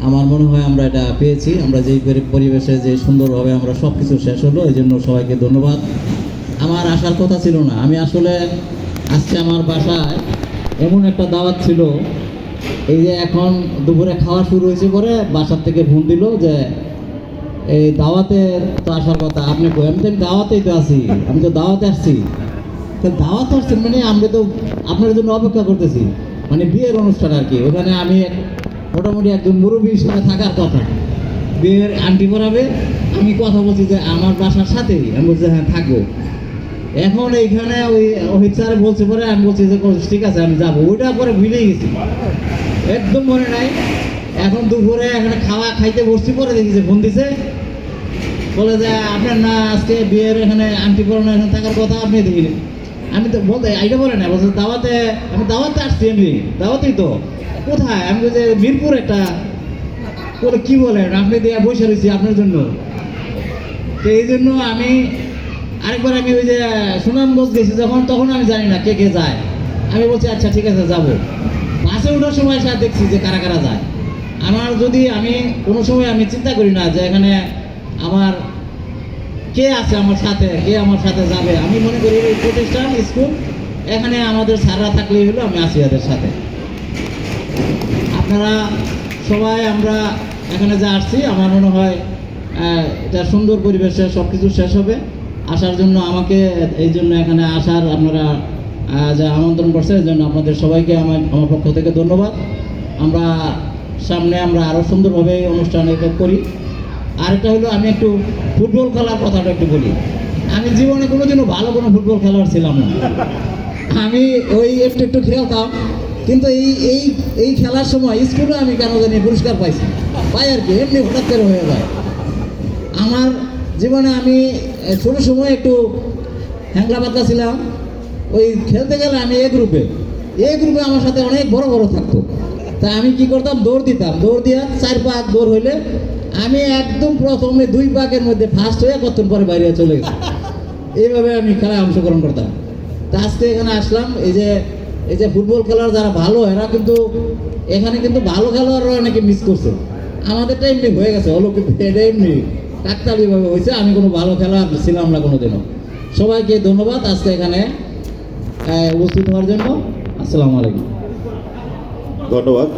আমার মনে হয় আমরা এটা পেয়েছি। আমরা যেই পরিবেশে যে সুন্দরভাবে আমরা সব কিছু শেষ হলো, এই জন্য সবাইকে ধন্যবাদ। আমার আসার কথা ছিল না, আমি আসলে আজকে আমার বাসায় এমন একটা দাওয়াত ছিল, এই যে এখন দুপুরে খাওয়া শুরু হয়েছে পরে বাসার থেকে ফোন দিল যে এই দাওয়াতে তো আসার কথা, আপনি কই? আমি তো দাওয়াতেই তো আছি, আমি তো দাওয়াতে আসছি। তো দাওয়াতে আসছেন মানে আমরা তো আপনার জন্য অপেক্ষা করতেছি, মানে বিয়ের অনুষ্ঠান আর কি। ওখানে আমি মোটামুটি একজন মুরব্বী হিসেবে থাকার কথা, বিয়ের আন্টি পড়াবে, আমি কথা বলছি যে আমার বাসার সাথেই, আমি বলছি হ্যাঁ থাকবো। এখন এইখানে ওই অহিত স্যার বলছে পরে আমি বলছি যে ঠিক আছে আমি যাবো, ওইটা পরে ভুলেই গেছি, একদম মনে নাই। এখন দুপুরে এখানে খাওয়া খাইতে বসছি, পরে দেখি যে ফোন দিছে, বলে যে আপনার না আজকে বিয়ের এখানে আন্টি পড়ানো এখানে থাকার কথা, আপনি দেখিনি। আমি তো বলতে আইটা বলে না, বলছে দাওয়াতে, আমি দাওয়াতে আসছি, আমি দাওয়াতেই তো। কোথায়? আমি বলছি মিরপুর একটা, বলে কি বলেন আপনি দিয়ে বসে রয়েছি আপনার জন্য। তো এই জন্য আমি আরেকবার আমি ওই যে সুনামগঞ্জ গেছি যখন, তখন আমি জানি না কে কে যায়। আমি বলছি আচ্ছা ঠিক আছে যাবো। বাসে ওঠার সময় সাথে দেখছি যে কারা কারা যায়। আমার যদি আমি কোনো সময় আমি চিন্তা করি না যে এখানে আমার কে আছে আমার সাথে, কে আমার সাথে যাবে। আমি মনে করি এই প্রতিষ্ঠান স্কুল, এখানে আমাদের স্যাররা থাকলেই হলো, আমি আছি এদের সাথে। আপনারা সবাই আমরা এখানে যা আসছি, আমার মনে হয় এটা সুন্দর পরিবেশে সব কিছু শেষ হবে। আসার জন্য আমাকে, এই জন্য এখানে আসার আপনারা যা আমন্ত্রণ করছে, এই জন্য আপনাদের সবাইকে আমার পক্ষ থেকে ধন্যবাদ। আমরা সামনে আমরা আরও সুন্দরভাবে অনুষ্ঠান করি। আরেকটা হলো আমি একটু ফুটবল খেলার কথাটা একটু বলি। আমি জীবনে কোনোদিনও ভালো কোনো ফুটবল খেলোয়াড় ছিলাম না, আমি ওই একটু একটু খেলতাম, কিন্তু এই খেলার সময় স্কুলে আমি কেন জানি পুরস্কার পাই আর কি, এমনি হঠাৎ করে হয়ে যায়। আমার জীবনে আমি ছোটো সময় একটু হ্যাংলা পাতলা ছিলাম, ওই খেলতে গেলে আমি এ গ্রুপে আমার সাথে অনেক বড় বড় থাকতো। তা আমি কি করতাম, দৌড় দিতাম, দৌড় দিয়া 4 পাক দৌড় হইলে আমি একদম প্রথমে 2 পাকের মধ্যে ফার্স্ট হয়ে কতক্ষণ পরে বাইরে চলে গেছি। এইভাবে আমি খেলায় অংশগ্রহণ করতাম। তা আজকে এখানে আসলাম, এই যে ফুটবল খেলার যারা ভালো, এরা কিন্তু এখানে কিন্তু ভালো খেলোয়াড়রা অনেকে মিস করছে। আমাদেরটা এমনি হয়ে গেছে হলো, কিন্তু এটা এমনি কাকতালীয়ভাবে হয়েছে। আমি কোনো ভালো খেলোয়াড় ছিলাম না কোনোদিনও। সবাইকে ধন্যবাদ আজকে এখানে উপস্থিত হওয়ার জন্য। আসসালামু আলাইকুম। ধন্যবাদ।